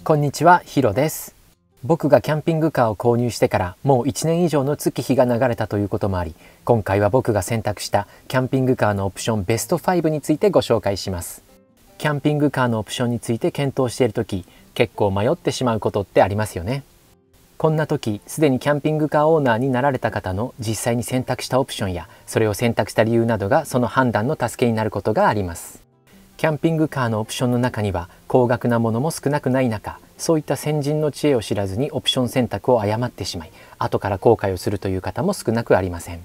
こんにちは、ヒロです。僕がキャンピングカーを購入してからもう1年以上の月日が流れたということもあり、今回は僕が選択したキャンピングカーのオプションベスト5についてご紹介します。キャンピングカーのオプションについて検討しているとき、結構迷ってしまうことってありますよね。こんな時、すでにキャンピングカーオーナーになられた方の実際に選択したオプションや、それを選択した理由などがその判断の助けになることがあります。キャンピングカーのオプションの中には高額なものも少なくない中、そういった先人の知恵を知らずにオプション選択を誤ってしまい、後から後悔をするという方も少なくありません。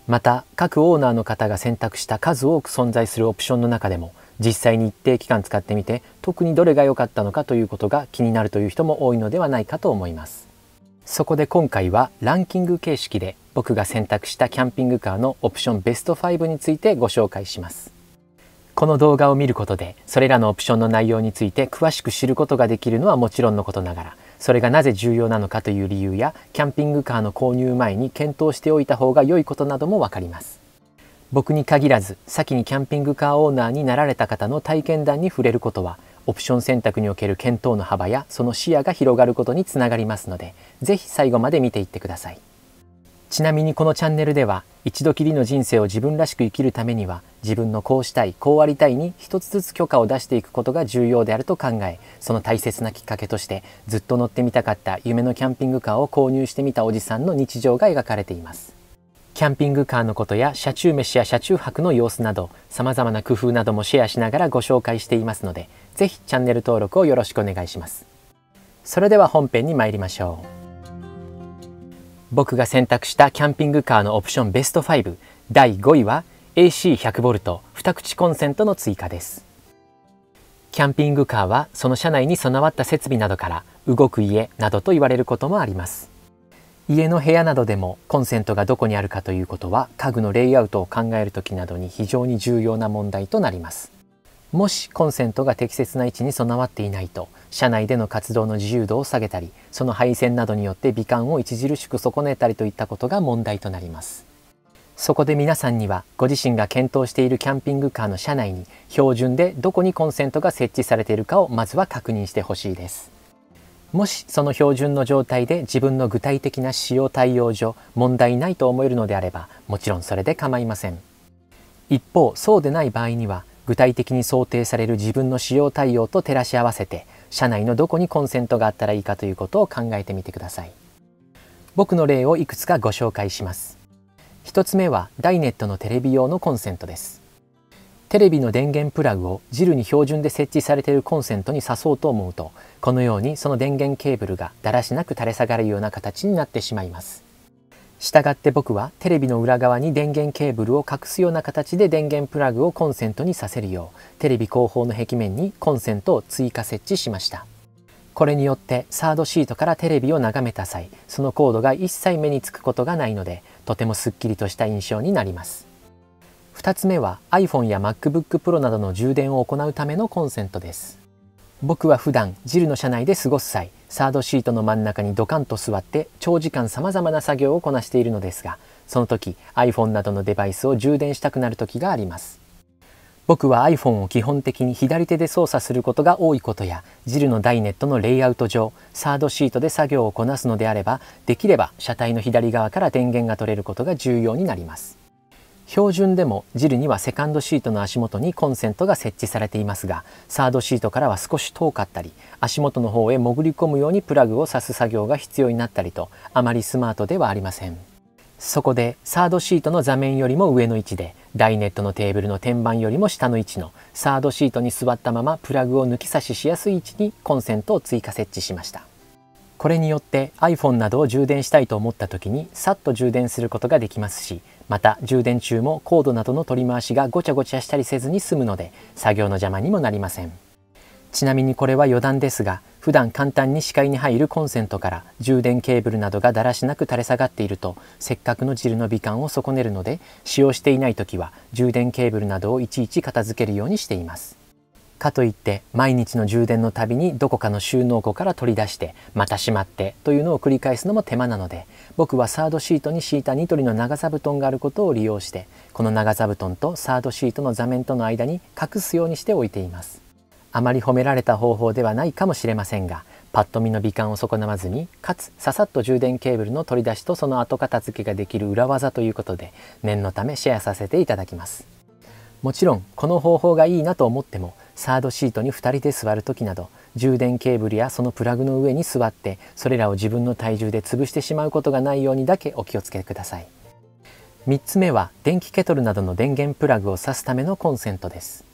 また、各オーナーの方が選択した数多く存在するオプションの中でも、実際に一定期間使ってみて特にどれが良かったのかということが気になるという人も多いのではないかと思います。そこで今回はランキング形式で僕が選択したキャンピングカーのオプションベスト5についてご紹介します。この動画を見ることでそれらのオプションの内容について詳しく知ることができるのはもちろんのことながら、それがなぜ重要なのかという理由やキャンピングカーの購入前に検討しておいた方が良いことなどもわかります。僕に限らず先にキャンピングカーオーナーになられた方の体験談に触れることは、オプション選択における検討の幅やその視野が広がることにつながりますので、ぜひ最後まで見ていってください。ちなみにこのチャンネルでは、一度きりの人生を自分らしく生きるためには、自分のこうしたい、こうありたいに一つずつ許可を出していくことが重要であると考え、その大切なきっかけとしてずっと乗ってみたかった夢のキャンピングカーを購入してみたおじさんの日常が描かれています。キャンピングカーのことや車中飯や車中泊の様子など、様々な工夫などもシェアしながらご紹介していますので、ぜひチャンネル登録をよろしくお願いします。それでは本編に参りましょう。僕が選択したキャンピングカーのオプションベスト5、第5位は AC100V 2口コンセントの追加です。キャンピングカーはその車内に備わった設備などから動く家などと言われることもあります。家の部屋などでもコンセントがどこにあるかということは、家具のレイアウトを考えるときなどに非常に重要な問題となります。もしコンセントが適切な位置に備わっていないと、車内での活動の自由度を下げたり、その配線などによって美観を著しく損ねたりといったことが問題となります。そこで皆さんには、ご自身が検討しているキャンピングカーの車内に標準でどこにコンセントが設置されているかをまずは確認してほしいです。もしその標準の状態で自分の具体的な使用対応上問題ないと思えるのであれば、もちろんそれで構いません。一方、そうでない場合には、具体的に想定される自分の使用対応と照らし合わせて、車内のどこにコンセントがあったらいいかということを考えてみてください。僕の例をいくつかご紹介します。一つ目はダイネットのテレビ用のコンセントです。テレビの電源プラグをジルに標準で設置されているコンセントに挿そうと思うと、このようにその電源ケーブルがだらしなく垂れ下がるような形になってしまいます。したがって僕はテレビの裏側に電源ケーブルを隠すような形で電源プラグをコンセントにさせるよう、テレビ後方の壁面にコンセントを追加設置しました。これによってサードシートからテレビを眺めた際、そのコードが一切目につくことがないので、とてもすっきりとした印象になります。2つ目は iPhone や MacBook Pro などの充電を行うためのコンセントです。僕は普段ジルの車内で過ごす際、サードシートの真ん中にドカンと座って長時間さまざまな作業をこなしているのですが、その時 iPhone などのデバイスを充電したくなる時があります。僕は iPhone を基本的に左手で操作することが多いことや、ジルのダイネットのレイアウト上、サードシートで作業をこなすのであれば、できれば車体の左側から電源が取れることが重要になります。標準でもジルにはセカンドシートの足元にコンセントが設置されていますが、サードシートからは少し遠かったり、足元の方へ潜り込むようにプラグを挿す作業が必要になったりと、あまりスマートではありません。そこでサードシートの座面よりも上の位置で、ダイネットのテーブルの天板よりも下の位置のサードシートに座ったままプラグを抜き差ししやすい位置にコンセントを追加設置しました。これによって iPhone などを充電したいと思った時にさっと充電することができますし、また充電中もコードなどの取り回しがごちゃごちゃしたりせずに済むので、作業の邪魔にもなりません。ちなみにこれは余談ですが、普段簡単に視界に入るコンセントから充電ケーブルなどがだらしなく垂れ下がっていると、せっかくのジルの美観を損ねるので、使用していない時は充電ケーブルなどをいちいち片付けるようにしています。かといって毎日の充電のたびにどこかの収納庫から取り出してまたしまってというのを繰り返すのも手間なので、僕はサードシートに敷いたニトリの長座布団があることを利用して、この長座布団とサードシートの座面との間に隠すようにしておいています。あまり褒められた方法ではないかもしれませんが、パッと見の美観を損なわずに、かつささっと充電ケーブルの取り出しとその後片付けができる裏技ということで、念のためシェアさせていただきます。もちろんこの方法がいいなと思っても、サードシートに2人で座る時など、充電ケーブルやそのプラグの上に座ってそれらを自分の体重で潰してしまうことがないようにだけお気をつけください。3つ目は電気ケトルなどの電源プラグを挿すためのコンセントです。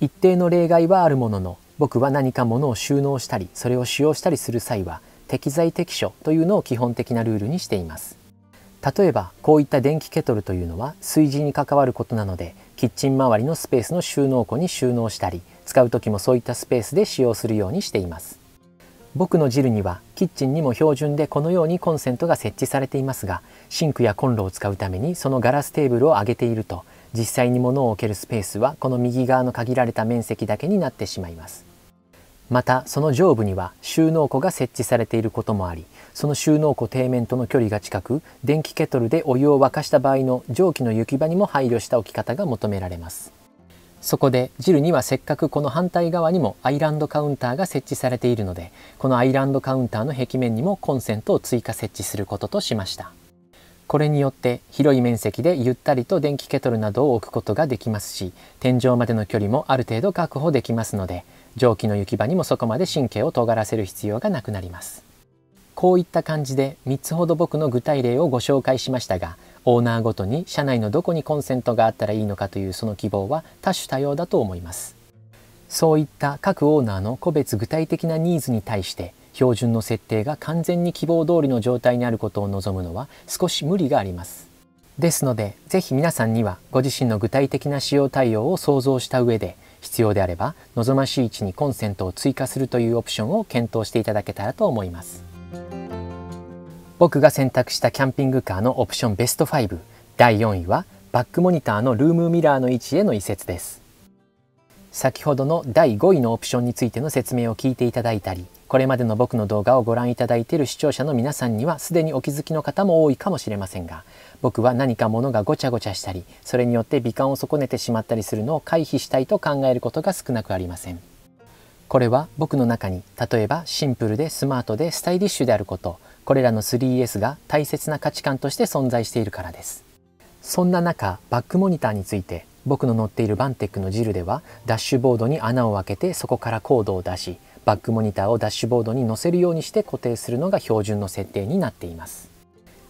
一定の例外はあるものの、僕は何か物を収納したりそれを使用したりする際は適材適所というのを基本的なルールにしています。例えばこういった電気ケトルというのは炊事に関わることなので、キッチン周りのスペースの収納庫に収納したり、使う時もそういったスペースで使用するようにしています。僕のジルにはキッチンにも標準でこのようにコンセントが設置されていますが、シンクやコンロを使うためにそのガラステーブルを上げていると、実際に物を置けるスペースはこの右側の限られた面積だけになってしまいます。またその上部には収納庫が設置されていることもあり、その収納庫底面との距離が近く、電気ケトルでお湯を沸かした場合の蒸気の行き場にも配慮した置き方が求められます。そこでジルにはせっかくこの反対側にもアイランドカウンターが設置されているので、このアイランドカウンターの壁面にもコンセントを追加設置することとしました。これによって広い面積でゆったりと電気ケトルなどを置くことができますし、天井までの距離もある程度確保できますので、蒸気の行き場にもそこまで神経を尖らせる必要がなくなります。こういった感じで3つほど僕の具体例をご紹介しましたが、オーナーごとに車内のどこにコンセントがあったらいいのかというその希望は多種多様だと思います。そういった各オーナーの個別具体的なニーズに対して標準の設定が完全に希望通りの状態にあることを望むのは少し無理があります。ですのでぜひ皆さんにはご自身の具体的な使用対応を想像した上で、必要であれば望ましい位置にコンセントを追加するというオプションを検討していただけたらと思います。僕が選択したキャンピングカーのオプションベスト5、第4位はバックモニターのルームミラーの位置への移設です。先ほどの第5位のオプションについての説明を聞いていただいたり、これまでの僕の動画をご覧いただいている視聴者の皆さんにはすでにお気づきの方も多いかもしれませんが、僕は何か物がごちゃごちゃしたり、それによって美観を損ねてしまったりするのを回避したいと考えることが少なくありません。これは僕の中に例えばシンプルでスマートでスタイリッシュであること、これらの 3S が大切な価値観として存在しているからです。そんな中、バックモニターについて僕の乗っているバンテックのジルではダッシュボードに穴を開けてそこからコードを出し、バックモニターをダッシュボードに乗せるようにして固定するのが標準の設定になっています。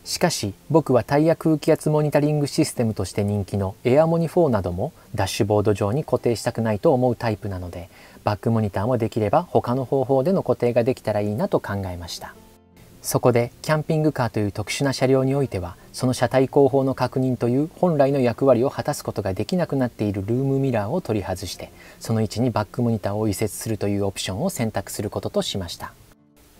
しかし僕はタイヤ空気圧モニタリングシステムとして人気のエアモニ4などもダッシュボード上に固定したくないと思うタイプなので、バックモニターもできれば他の方法での固定ができたらいいなと考えました。そこでキャンピングカーという特殊な車両においては、その車体後方の確認という本来の役割を果たすことができなくなっているルームミラーを取り外して、その位置にバックモニターを移設するというオプションを選択することとしました。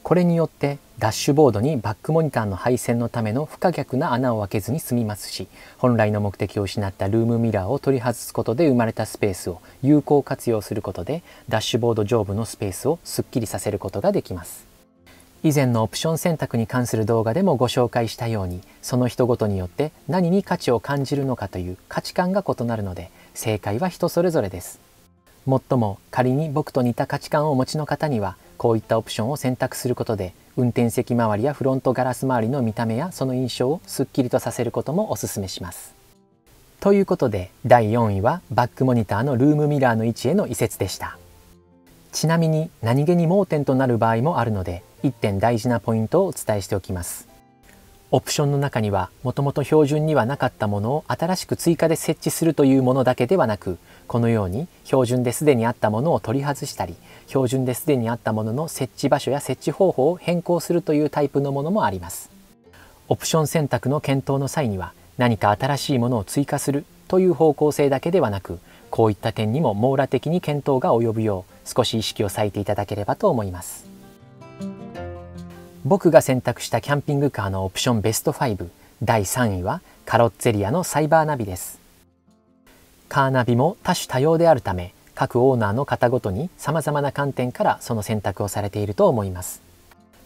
これによってダッシュボードにバックモニターの配線のための不可逆な穴を開けずに済みますし、本来の目的を失ったルームミラーを取り外すことで生まれたスペースを有効活用することで、ダッシュボード上部のスペースをすっきりさせることができます。以前のオプション選択に関する動画でもご紹介したように、その人ごとによって何に価値を感じるのかという価値観が異なるので、正解は人それぞれです。もっとも仮に僕と似た価値観をお持ちの方には、こういったオプションを選択することで運転席周りやフロントガラス周りの見た目やその印象をすっきりとさせることもおすすめします。ということで第4位はバックモニターのルームミラーの位置への移設でした。ちなみに何気に盲点となる場合もあるので、1点大事なポイントをお伝えしておきます。オプションの中にはもともと標準にはなかったものを新しく追加で設置するというものだけではなく、このように標準ですでにあったものを取り外したり、標準ですでにあったものの設置場所や設置方法を変更するというタイプのものもあります。オプション選択の検討の際には、何か新しいものを追加するという方向性だけではなく、こういった点にも網羅的に検討が及ぶよう少し意識を割いていただければと思います。僕が選択したキャンピングカーのオプションベスト5、第3位はカロッツェリアのサイバーナビです。カーナビも多種多様であるため、各オーナーの方ごとに様々な観点からその選択をされていると思います。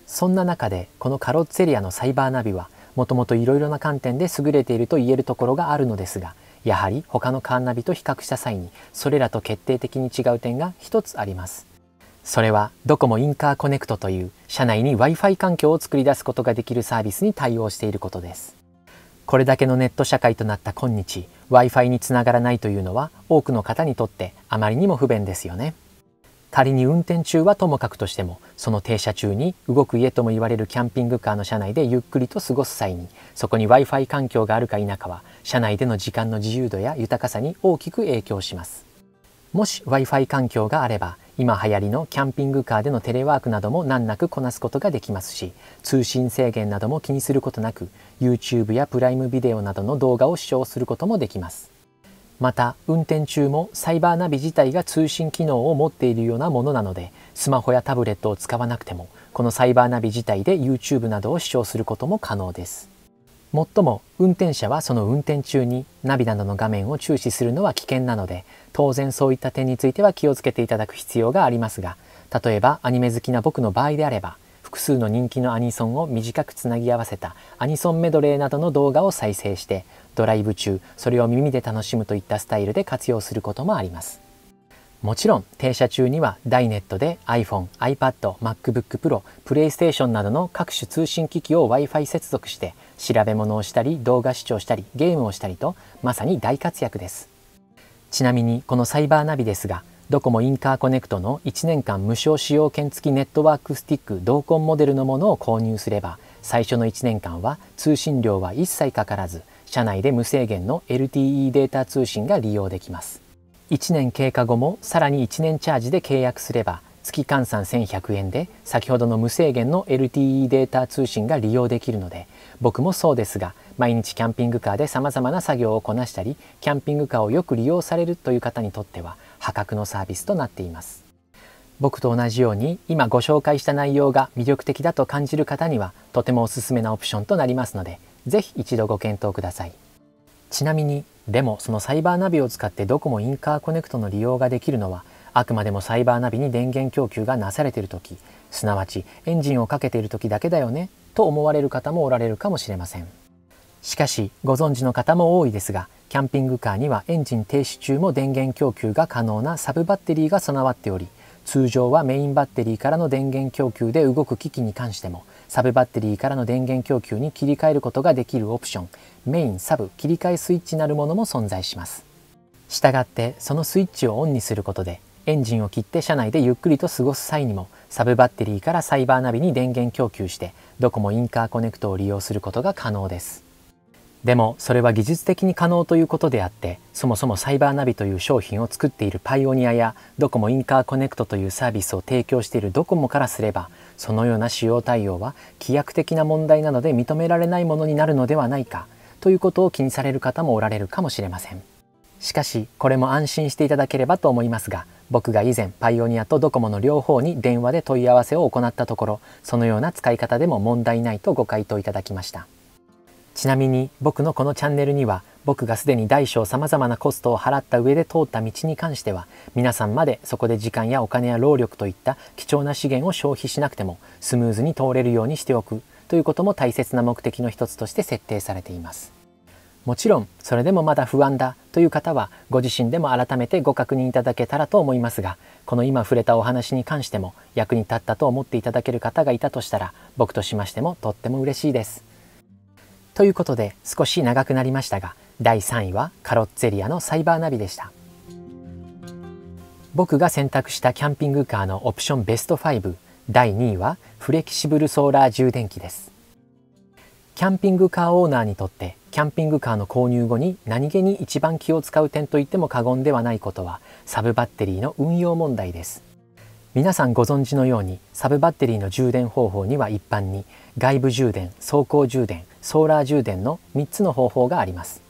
そんな中でこのカロッツェリアのサイバーナビはもともといろいろな観点で優れていると言えるところがあるのですが、やはり他のカーナビと比較した際にそれらと決定的に違う点が一つあります。それはドコモインカーコネクトという社内に Wi-Fi 環境を作り出すことができるサービスに対応していることです。これだけのネット社会となった今日、Wi-Fi につながらないというのは多くの方にとってあまりにも不便ですよね。仮に運転中はともかくとしても、その停車中に動く家とも言われるキャンピングカーの車内でゆっくりと過ごす際に、そこに Wi-Fi 環境があるか否かは車内での時間の自由度や豊かさに大きく影響します。もし Wi-Fi 環境があれば、今流行りのキャンピングカーでのテレワークなども難なくこなすことができますし、通信制限なども気にすることなく YouTube やプライムビデオなどの動画を視聴することもできます。また運転中もサイバーナビ自体が通信機能を持っているようなものなので、スマホやタブレットを使わなくてもこのサイバーナビ自体で YouTube などを視聴することも可能です。もっとも運転者はその運転中にナビなどの画面を注視するのは危険なので、当然そういった点については気をつけていただく必要がありますが、例えばアニメ好きな僕の場合であれば、複数の人気のアニソンを短くつなぎ合わせたアニソンメドレーなどの動画を再生して、ドライブ中それを耳で楽しむといったスタイルで活用することもあります。もちろん停車中にはダイネットで iPhone、iPad、MacBook Pro、PlayStation などの各種通信機器を Wi-Fi 接続して調べ物をしたり動画視聴したりゲームをしたりと、まさに大活躍です。ちなみにこのサイバーナビですが、ドコモインカーコネクトの1年間無償使用権付きネットワークスティック同梱モデルのものを購入すれば、最初の1年間は通信料は一切かからず、車内で無制限の LTE データ通信が利用できます。1年経過後もさらに1年チャージで契約すれば、月換算1100円で先ほどの無制限の LTE データ通信が利用できるので、僕もそうですが毎日キャンピングカーでさまざまな作業をこなしたり、キャンピングカーをよく利用されるという方にとっては破格のサービスとなっています。僕と同じように今ご紹介した内容が魅力的だと感じる方にはとてもおすすめなオプションとなりますので、ぜひ一度ご検討ください。ちなみにでもそのサイバーナビを使ってドコモインカーコネクトの利用ができるのは、あくまでもサイバーナビに電源供給がなされている時、すなわちエンジンをかけている時だけだよねと思われる方もおられるかもしれません。しかしご存知の方も多いですが、キャンピングカーにはエンジン停止中も電源供給が可能なサブバッテリーが備わっており、通常はメインバッテリーからの電源供給で動く機器に関してもサブバッテリーからの電源供給に切り替えることができるオプション、メインサブ切り替えスイッチなるものも存在します。したがってそのスイッチをオンにすることで、エンジンを切って車内でゆっくりと過ごす際にもサブバッテリーからサイバーナビに電源供給してドコモインカーコネクトを利用することが可能です。でもそれは技術的に可能ということであって、そもそもサイバーナビという商品を作っているパイオニアやドコモインカーコネクトというサービスを提供しているドコモからすれば、そのような使用対応は規約的な問題なので認められないものになるのではないかということを気にされる方もおられるかもしれません。しかしこれも安心していただければと思いますが、僕が以前パイオニアとドコモの両方に電話で問い合わせを行ったところ、そのような使い方でも問題ないとご回答いただきました。ちなみに僕のこのチャンネルには、僕がすでに大小さまざまなコストを払った上で通った道に関しては、皆さんまでそこで時間やお金や労力といった貴重な資源を消費しなくてもスムーズに通れるようにしておくということも大切な目的の一つとして設定されています。もちろんそれでもまだ不安だという方はご自身でも改めてご確認いただけたらと思いますが、この今触れたお話に関しても役に立ったと思っていただける方がいたとしたら、僕としましてもとっても嬉しいです。ということで少し長くなりましたが、第3位はカロッツェリアのサイバーナビでした。僕が選択したキャンピングカーのオプションベスト5、第2位はフレキシブルソーラー充電器です。キャンピングカーオーナーにとってキャンピングカーの購入後に何気に一番気を使う点といっても過言ではないことは、サブバッテリーの運用問題です。皆さんご存知のように、サブバッテリーの充電方法には一般に外部充電、走行充電、ソーラー充電の3つの方法があります。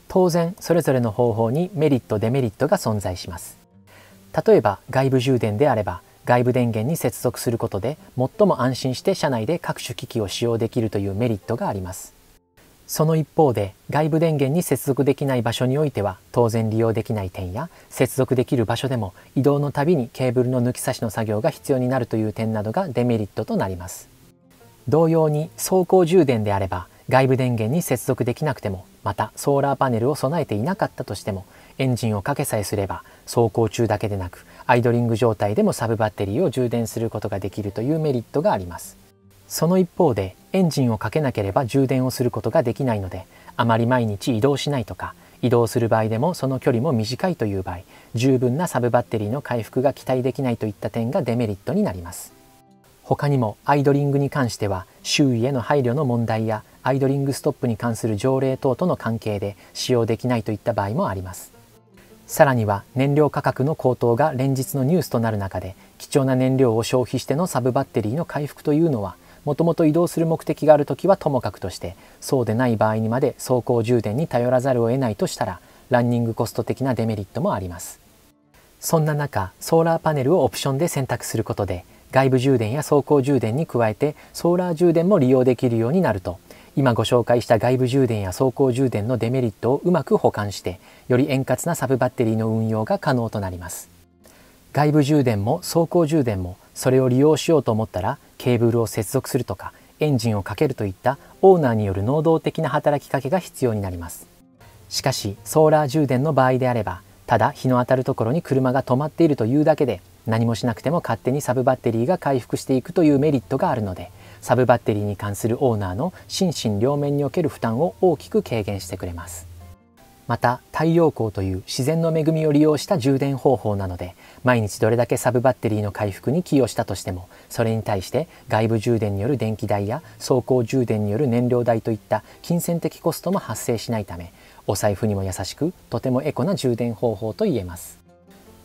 当然それぞれの方法にメリットデメリットが存在します。例えば外部充電であれば、外部電源に接続することで最も安心して車内で各種機器を使用できるというメリットがあります。その一方で外部電源に接続できない場所においては当然利用できない点や、接続できる場所でも移動のたびにケーブルの抜き差しの作業が必要になるという点などがデメリットとなります。同様に走行充電であれば、外部電源に接続できなくても、またソーラーパネルを備えていなかったとしても、エンジンをかけさえすれば走行中だけでなくアイドリング状態でもサブバッテリーを充電することができるというメリットがあります。その一方でエンジンをかけなければ充電をすることができないので、あまり毎日移動しないとか、移動する場合でもその距離も短いという場合、十分なサブバッテリーの回復が期待できないといった点がデメリットになります。他にもアイドリングに関しては周囲への配慮の問題やアイドリングストップに関する条例等との関係で使用できないといった場合もあります。さらには燃料価格の高騰が連日のニュースとなる中で、貴重な燃料を消費してのサブバッテリーの回復というのは、もともと移動する目的があるときはともかくとして、そうでない場合にまで走行充電に頼らざるを得ないとしたら、ランニングコスト的なデメリットもあります。そんな中、ソーラーパネルをオプションで選択することで、外部充電や走行充電に加えてソーラー充電も利用できるようになると、今ご紹介した外部充電や走行充電のデメリットをうまく補完して、より円滑なサブバッテリーの運用が可能となります。外部充電も走行充電も、それを利用しようと思ったらケーブルを接続するとかエンジンをかけるといったオーナーによる能動的な働きかけが必要になります。しかしソーラー充電の場合であれば、ただ日の当たるところに車が止まっているというだけで、何もしなくても勝手にサブバッテリーが回復していくというメリットがあるので、サブバッテリーに関するオーナーの心身両面における負担を大きく軽減してくれます。また太陽光という自然の恵みを利用した充電方法なので、毎日どれだけサブバッテリーの回復に寄与したとしても、それに対して外部充電による電気代や走行充電による燃料代といった金銭的コストも発生しないため、お財布にも優しく、とてもエコな充電方法と言えます。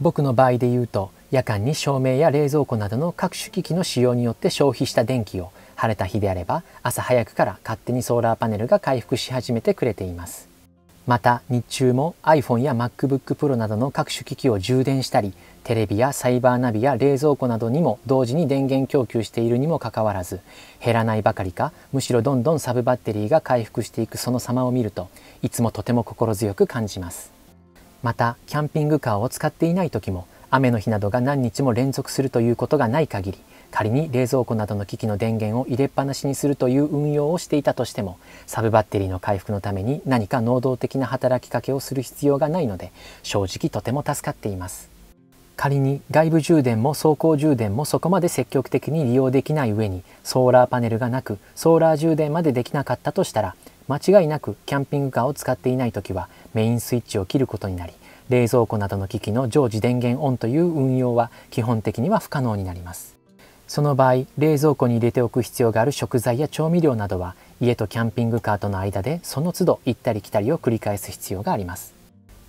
僕の場合で言うと、夜間に照明や冷蔵庫などの各種機器の使用によって消費した電気を、晴れた日であれば朝早くから勝手にソーラーパネルが回復し始めてくれています。また日中も iPhone や MacBook Pro などの各種機器を充電したり、テレビやサイバーナビや冷蔵庫などにも同時に電源供給しているにもかかわらず、減らないばかりか、むしろどんどんサブバッテリーが回復していくその様を見ると、いつもとても心強く感じます。またキャンピングカーを使っていない時も、雨の日などが何日も連続するということがない限り、仮に冷蔵庫などの機器の電源を入れっぱなしにするという運用をしていたとしても、サブバッテリーの回復のために何か能動的な働きかけをする必要がないので、正直とても助かっています。仮に外部充電も走行充電もそこまで積極的に利用できない上に、ソーラーパネルがなくソーラー充電までできなかったとしたら、間違いなくキャンピングカーを使っていない時はメインスイッチを切ることになり、冷蔵庫などの機器の常時電源オンという運用は基本的には不可能になります。その場合、冷蔵庫に入れておく必要がある食材や調味料などは、家とキャンピングカーとの間でその都度行ったり来たりを繰り返す必要があります。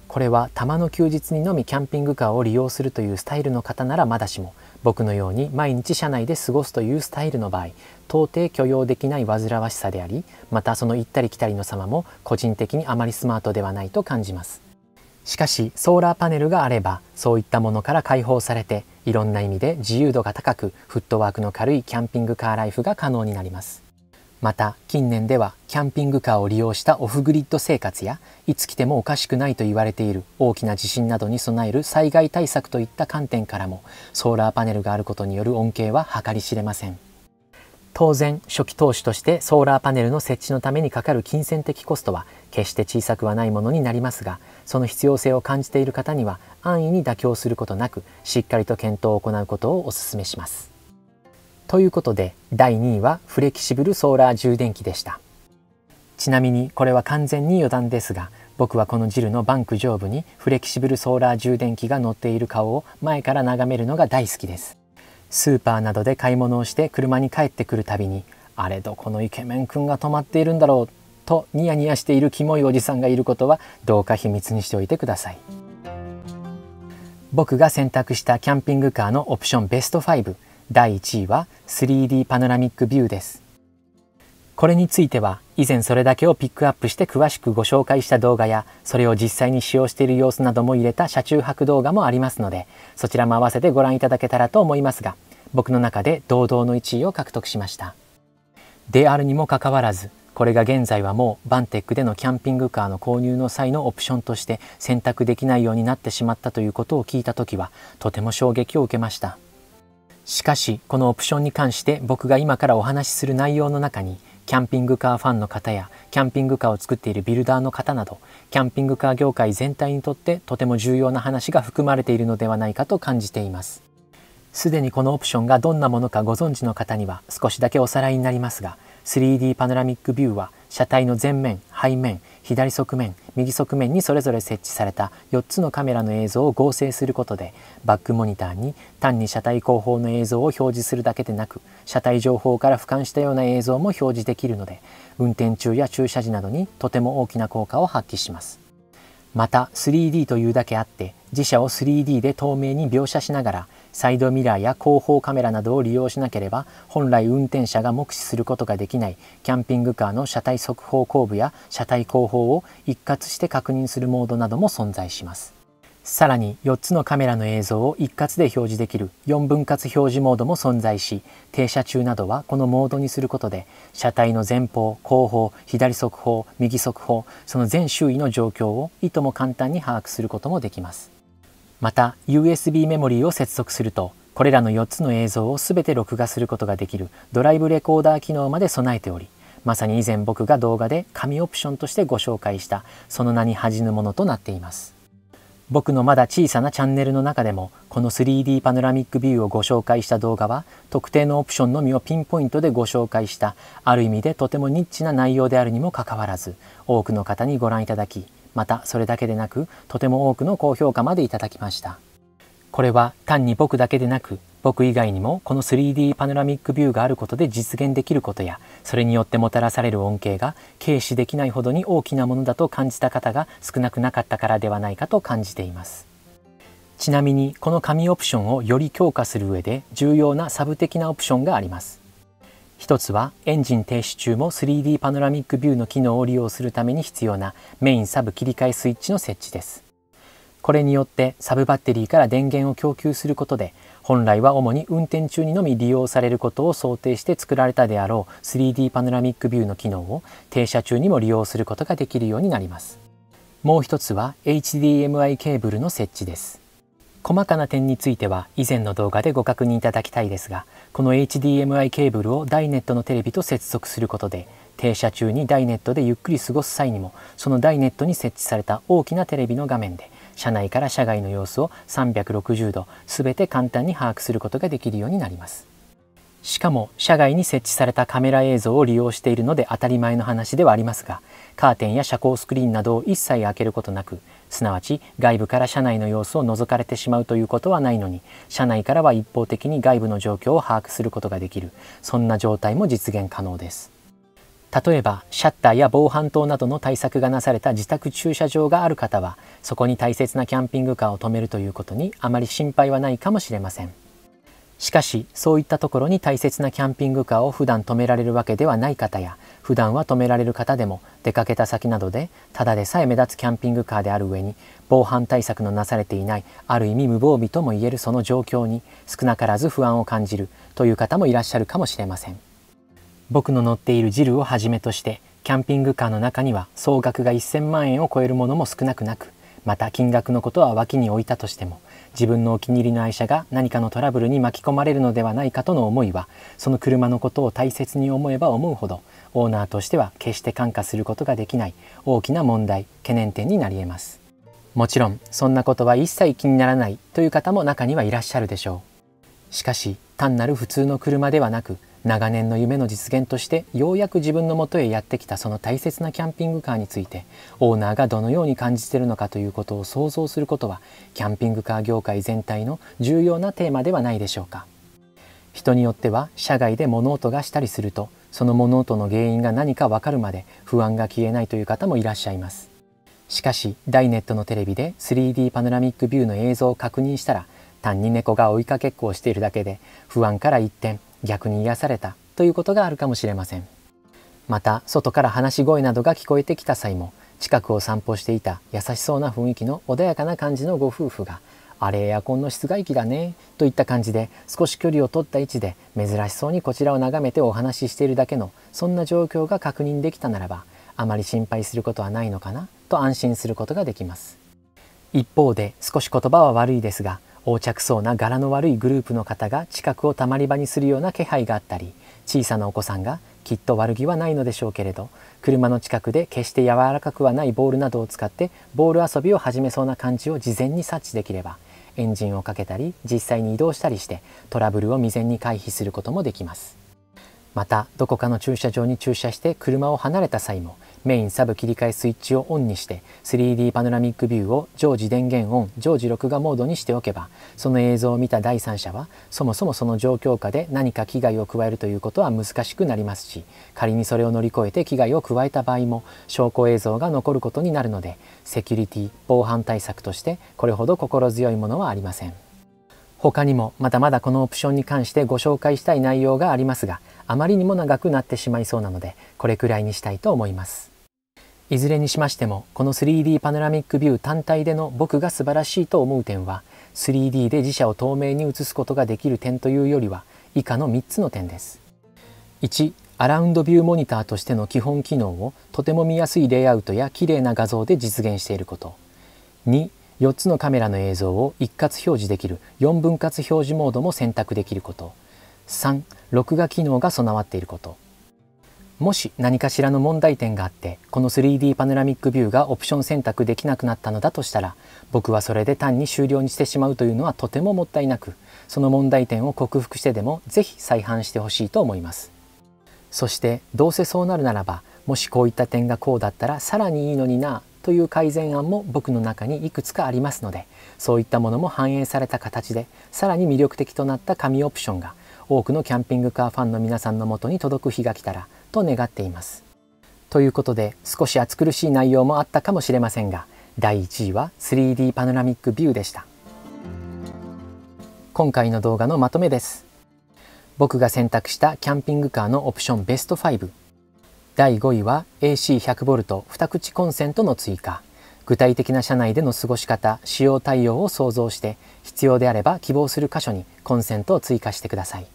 これはたまの休日にのみキャンピングカーを利用するというスタイルの方ならまだしも、僕のように毎日車内で過ごすというスタイルの場合、到底許容できない煩わしさであり、またその行ったり来たりの様も個人的にあまりスマートではないと感じます。しかしソーラーパネルがあれば、そういったものから解放されて、いろんな意味で自由度が高くフットワークの軽いキャンピングカーライフが可能になります。また近年ではキャンピングカーを利用したオフグリッド生活や、いつ来てもおかしくないと言われている大きな地震などに備える災害対策といった観点からも、ソーラーパネルがあることによる恩恵は計り知れません。当然初期投資としてソーラーパネルの設置のためにかかる金銭的コストは決して小さくはないものになりますが、その必要性を感じている方には安易に妥協することなく、しっかりと検討を行うことをお勧めします。ということで第2位はフレキシブルソーラー充電器でした。ちなみにこれは完全に余談ですが、僕はこのジルのバンク上部にフレキシブルソーラー充電器が乗っている顔を前から眺めるのが大好きです。スーパーなどで買い物をして車に帰ってくるたびに、あれどこのイケメンくんが止まっているんだろうとニヤニヤしているキモいおじさんがいることはどうか秘密にしておいてください。僕が選択したキャンピングカーのオプションベスト5、第1位は 3D パノラミックビューです。これについては以前それだけをピックアップして詳しくご紹介した動画や、それを実際に使用している様子なども入れた車中泊動画もありますので、そちらも合わせてご覧いただけたらと思いますが、僕の中で堂々の1位を獲得しました。であるにもかかわらず、これが現在はもうバンテックでのキャンピングカーの購入の際のオプションとして選択できないようになってしまったということを聞いたときは、とても衝撃を受けました。しかしこのオプションに関して僕が今からお話しする内容の中に、キキャンピングカーファンの方やキャンピングカーを作っているビルダーの方など、キャンピングカー業界全体にとってとても重要な話が含まれているのではないかと感じています。すでにこのオプションがどんなものかご存知の方には少しだけおさらいになりますが、 3D パノラミックビューは車体の前面、背面、左側面、右側面にそれぞれ設置された4つのカメラの映像を合成することで、バックモニターに単に車体後方の映像を表示するだけでなく、車体上方から俯瞰したような映像も表示できるので、運転中や駐車時などにとても大きな効果を発揮します。また 3D というだけあって、自社を 3D で透明に描写しながらサイドミラーや後方カメラなどを利用しなければ本来運転者が目視することができないキャンピングカーの車体側方後部や車体後方を一括して確認するモードなども存在します。さらに4つのカメラの映像を一括で表示できる4分割表示モードも存在し、停車中などはこのモードにすることで車体の前方、後方、左側方、右側方、その全周囲の状況をいとも簡単に把握することもできます。また USB メモリーを接続すると、これらの4つの映像をすべて録画することができるドライブレコーダー機能まで備えており、まさに以前僕が動画で神オプションとしてご紹介したその名に恥じぬものとなっています。僕のまだ小さなチャンネルの中でもこの 3D パノラミックビューをご紹介した動画は、特定のオプションのみをピンポイントでご紹介したある意味でとてもニッチな内容であるにもかかわらず、多くの方にご覧いただき、またそれだけでなくとても多くの高評価までいただきました。これは単に僕だけでなく、僕以外にもこの 3D パノラミックビューがあることで実現できることや、それによってもたらされる恩恵が軽視できないほどに大きなものだと感じた方が少なくなかったからではないかと感じています。ちなみにこの神オプションをより強化する上で重要なサブ的なオプションがあります。一つはエンジン停止中も 3D パノラミックビューの機能を利用するために必要なメインサブ切り替えスイッチの設置です。これによってサブバッテリーから電源を供給することで、本来は主に運転中にのみ利用されることを想定して作られたであろう 3D パノラミックビューの機能を停車中にも利用することができるようになります。もう一つは HDMI ケーブルの設置です。細かな点については以前の動画でご確認いただきたいですが、この HDMI ケーブルをダイネットのテレビと接続することで、停車中にダイネットでゆっくり過ごす際にも、そのダイネットに設置された大きなテレビの画面で車内から車外の様子を360度すべて簡単に把握することができるようになります。しかも車外に設置されたカメラ映像を利用しているので当たり前の話ではありますが、カーテンや車高スクリーンなどを一切開けることなく、すなわち外部から車内の様子を覗かれてしまうということはないのに、車内からは一方的に外部の状況を把握することができる、そんな状態も実現可能です。例えばシャッターや防犯灯などの対策がなされた自宅駐車場がある方は、そこに大切なキャンピングカーを止めるということにあまり心配はないかもしれません。しかしそういったところに大切なキャンピングカーを普段止められるわけではない方や、普段は止められる方でも出かけた先などでただでさえ目立つキャンピングカーである上に、防犯対策のなされていない、ある意味無防備ともいえるその状況に少なからず不安を感じるという方もいらっしゃるかもしれません。僕の乗っているジルをはじめとしてキャンピングカーの中には総額が1000万円を超えるものも少なくなく、また金額のことは脇に置いたとしても、自分のお気に入りの愛車が何かのトラブルに巻き込まれるのではないかとの思いは、その車のことを大切に思えば思うほどオーナーとしては決して看過することができない大きな問題、懸念点になり得ます。もちろんそんなことは一切気にならないという方も中にはいらっしゃるでしょう。しかし単なる普通の車ではなく、長年の夢の実現としてようやく自分のもとへやってきたその大切なキャンピングカーについて、オーナーがどのように感じているのかということを想像することは、キャンピングカー業界全体の重要なテーマではないでしょうか。人によっては車外で物音がしたりすると、その物音の原因が何か分かるまで不安が消えないという方もいらっしゃいます。しかしダイネットのテレビで 3D パノラミックビューの映像を確認したら、単に猫が追いかけっこをしているだけで不安から一転、逆に癒されたということがあるかもしれません。また外から話し声などが聞こえてきた際も、近くを散歩していた優しそうな雰囲気の穏やかな感じのご夫婦が、あれエアコンの室外機だねといった感じで少し距離を取った位置で珍しそうにこちらを眺めてお話ししているだけの、そんな状況が確認できたならば、あまり心配することはないのかなと安心することができます。一方で少し言葉は悪いですが、横着そうな柄の悪いグループの方が近くをたまり場にするような気配があったり、小さなお子さんがきっと悪気はないのでしょうけれど、車の近くで決して柔らかくはないボールなどを使ってボール遊びを始めそうな感じを事前に察知できれば、エンジンをかけたり実際に移動したりしてトラブルを未然に回避することもできます。またどこかの駐車場に駐車して車を離れた際も、メインサブ切り替えスイッチをオンにして 3D パノラミックビューを常時電源オン常時録画モードにしておけば、その映像を見た第三者はそもそもその状況下で何か危害を加えるということは難しくなりますし、仮にそれを乗り越えて危害を加えた場合も証拠映像が残ることになるので、セキュリティ防犯対策としてこれほど心強いものはありません。他にもまだまだこのオプションに関してご紹介したい内容がありますが、あまりにも長くなってしまいそうなのでこれくらいにしたいと思います。いずれにしましても、この 3D パノラミックビュー単体での僕が素晴らしいと思う点は、3D で自社を透明に映すことができる点というよりは以下の3つの点です。1、アラウンドビューモニターとしての基本機能をとても見やすいレイアウトや綺麗な画像で実現していること。2、4つのカメラの映像を一括表示できる4分割表示モードも選択できること。3、録画機能が備わっていること。もし何かしらの問題点があってこの 3D パノラミックビューがオプション選択できなくなったのだとしたら、僕はそれで単に終了にしてしまうというのはとてももったいなく、その問題点を克服してでもぜひ再販してほしいと思います。そしてどうせそうなるならば、もしこういった点がこうだったらさらにいいのになという改善案も僕の中にいくつかありますので、そういったものも反映された形でさらに魅力的となった神オプションが多くのキャンピングカーファンの皆さんのもとに届く日が来たらと願っています。ということで少し暑苦しい内容もあったかもしれませんが、第1位は 3D パノラミックビューでした。今回の動画のまとめです。僕が選択したキャンピングカーのオプションベスト5。第5位は AC100V 2口コンセントの追加。具体的な車内での過ごし方、使用対応を想像して必要であれば希望する箇所にコンセントを追加してください。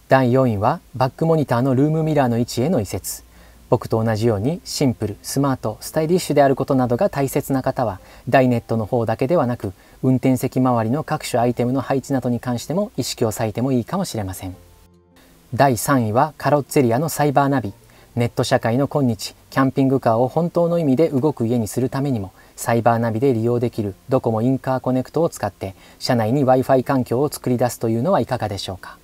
第4位はバックモニターのルームミラーの位置への移設。僕と同じようにシンプル、スマート、スタイリッシュであることなどが大切な方は、ダイネットの方だけではなく運転席周りの各種アイテムの配置などに関しても意識を割いてもいいかもしれません。第3位はカロッツェリアのサイバーナビ。ネット社会の今日、キャンピングカーを本当の意味で動く家にするためにもサイバーナビで利用できるドコモインカーコネクトを使って車内に Wi-Fi 環境を作り出すというのはいかがでしょうか。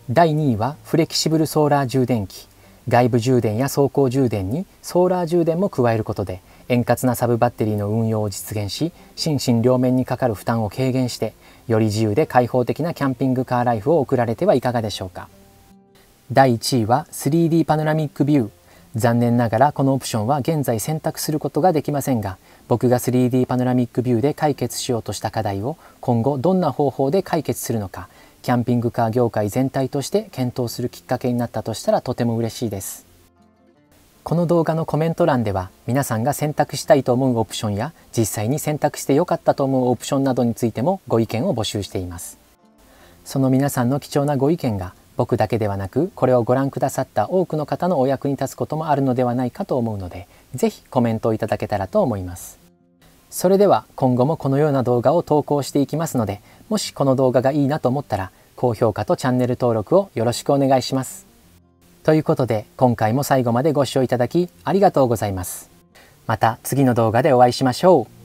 第2位はフレキシブルソーラー充電器。外部充電や走行充電にソーラー充電も加えることで円滑なサブバッテリーの運用を実現し、心身両面にかかる負担を軽減してより自由で開放的なキャンピングカーライフを送られてはいかがでしょうか。第1位は 3D パノラミックビュー。残念ながらこのオプションは現在選択することができませんが、僕が 3D パノラミックビューで解決しようとした課題を今後どんな方法で解決するのか、キャンピングカー業界全体として検討するきっかけになったとしたらとても嬉しいです。この動画のコメント欄では皆さんが選択したいと思うオプションや実際に選択してよかったと思うオプションなどについてもご意見を募集しています。その皆さんの貴重なご意見が僕だけではなくこれをご覧くださった多くの方のお役に立つこともあるのではないかと思うので、ぜひコメントをいただけたらと思います。それでは今後もこのような動画を投稿していきますので、もしこの動画がいいなと思ったら高評価とチャンネル登録をよろしくお願いします。ということで今回も最後までご視聴いただきありがとうございます。また次の動画でお会いしましょう。